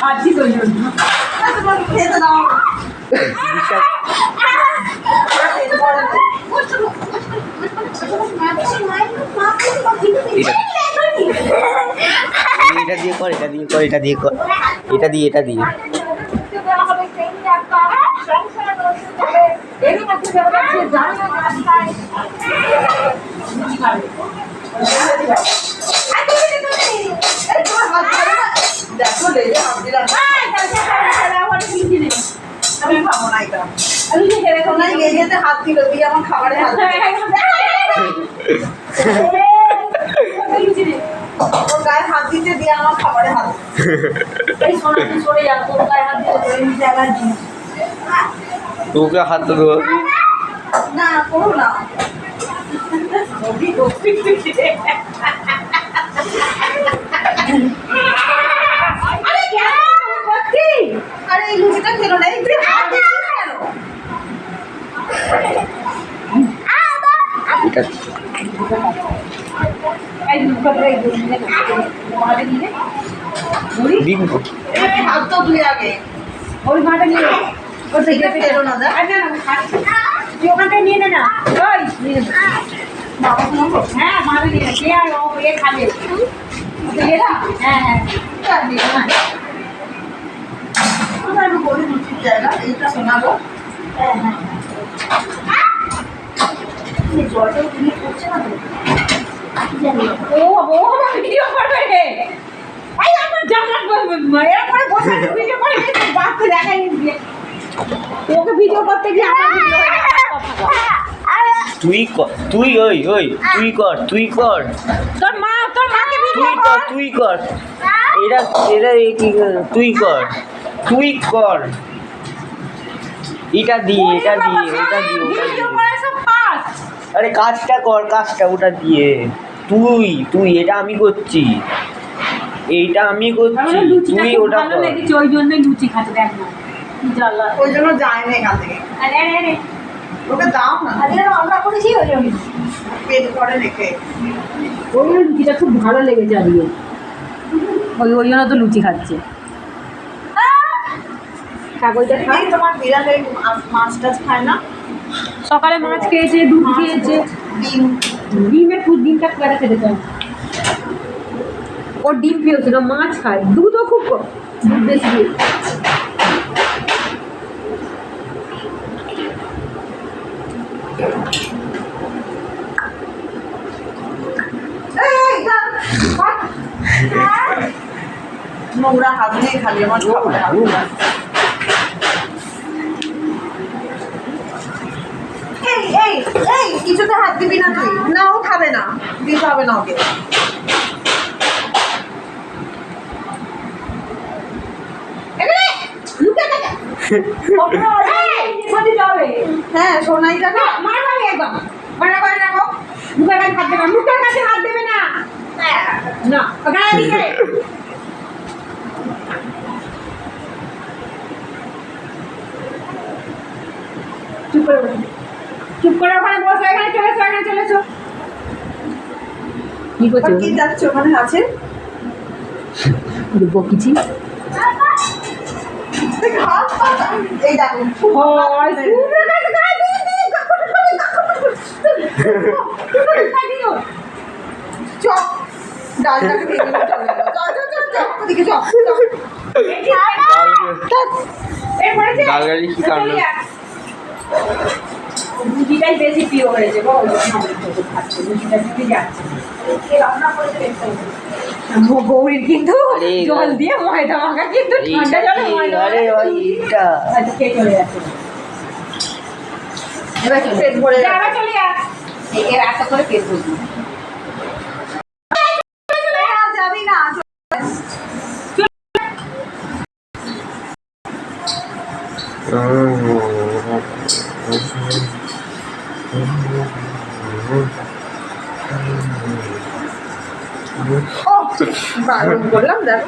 আজই তো জন্য তোমার খেতে দাও এটা দিয়ে কর, এটা দিয়ে কর, এটা দিয়ে কর, এটা দিয়ে, এটা দিয়ে। হাত দিল দিয়ে আমার খাবারে হাত গায়ে হাত দিতে দিয়ে আমার খাবারে হাত সরে যাও তোর গায়ে হাত দিতে তোকে হাত তো দেবো না করো না আরে এই লুচিটা খেলো না হাত তো তুই আগে ওই মাটা নিয়ে ওটা খেলো না ওখানটায় নিয়ে নে না হ্যাঁ মাটা নিয়ে কে আর ও এ খাবে হ্যাঁ হ্যাঁ আমি বলি লুচির জায়গা এইটা শোনাবো হ্যাঁ হ্যাঁ জলটা তুমি করছে না তো ও ভিডিও করবে রে আই আমার জামার এর পরে বসে ভিডিও করে বাচ্চা দেখাই দিয়ে তোকে ভিডিও করতে গিয়ে আমার ভিডিও হয়ে গেল তুই কর, তুই ওই ওই তুই কর, তুই কর, তোর মাকে ভিডিও কর তুই কর, এরা এরা তুই কর, তুই কর, এটা দিয়ে, এটা দিয়ে, এটা দিয়ে, ভিডিও করে সব পাস আরে কাজটা কর, কাজটা ওটা দিয়ে, তুই তুই এটা আমি করছি, এইটা আমি করছি, তুই ওটা কর। ওই জন্যই লুচি খাতে দেখ না ওই জন্য যায় না এখান থেকে আরে আরে আরে ওকে দাও না আরে আমরা করেছি ওই জন্য পেট করে রেখে ওই লুচিটা খুব ভালো লেগেছে আজকে ওই জন্য তো লুচি খাচ্ছে কাগজটা খাই তোমার বিড়াল মাছ টাছ খায় না সকালে মাছ খেয়েছে দুধ খেয়েছে ডিমটা খুব একটা খেতে চায় ও ডিম খেয়েছিল মাছ খায় দুধও খুব কম দুধ বেশি দিয়ে নোংরা হাত দিয়ে খালি আমার এই কিছুতে হাত দিবি না তুই না ও খাবে না দিতে হবে না ওকে হ্যাঁ সোনাই টাকা মারবানি একদম বাড়াবাড়ি রাখো মুখের কাছে হাত দেবে না মুখের কাছে হাত দেবে না না গায়ে দিকে চুপ করে ওখানে বসো এখানে চলেছো কি করছো কি যাচ্ছে ওখানে আছে বকিছি এই দেখো চপ ডালটাকে ডালগাড়ি কি কারণ লুচিটাই বেশি প্রিয় হয়েছে খাচ্ছে লুচিটা দিতে যাচ্ছে গৌরীর কিন্তু জল দিয়ে ময়দা মাখা কিন্তু ঠান্ডা জলে ময়দা আচ্ছা খেয়ে চলে যাচ্ছে এবার পেট ভরে চলে যা এর এত করে পেট ভরবি যাবি না বারণ করলাম দেখ